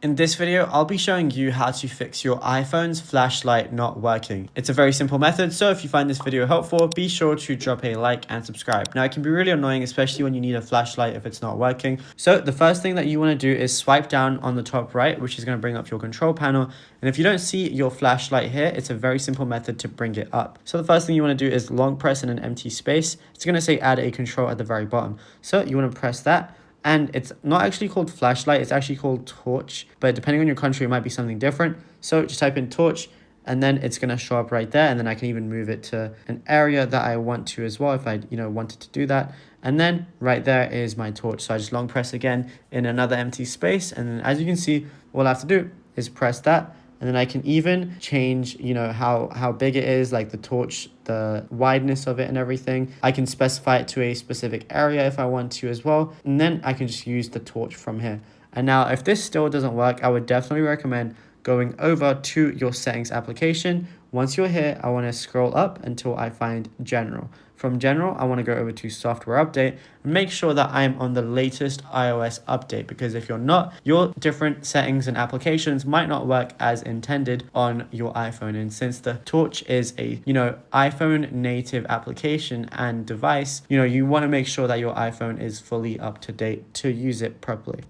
In this video, I'll be showing you how to fix your iPhone's flashlight not working. It's a very simple method, so if you find this video helpful, be sure to drop a like and subscribe. Now, it can be really annoying, especially when you need a flashlight if it's not working. So the first thing that you want to do is swipe down on the top right, which is going to bring up your control panel. And if you don't see your flashlight here, it's a very simple method to bring it up. So the first thing you want to do is long press in an empty space. It's going to say add a control at the very bottom. So you want to press that. And it's not actually called flashlight, it's actually called torch. But depending on your country, it might be something different. So just type in torch and then it's going to show up right there. And then I can even move it to an area that I want to as well if I wanted to do that. And then right there is my torch. So I just long press again in another empty space. And then as you can see, all I have to do is press that. And then I can even change, how big it is, like the torch, the wideness of it and everything. I can specify it to a specific area if I want to as well. And then I can just use the torch from here. And now if this still doesn't work, I would definitely recommend going over to your settings application. Once you're here, I want to scroll up until I find general. From general, I want to go over to software update and make sure that I'm on the latest iOS update, because if you're not, your different settings and applications might not work as intended on your iPhone. And since the torch is a, iPhone native application and device, you want to make sure that your iPhone is fully up to date to use it properly.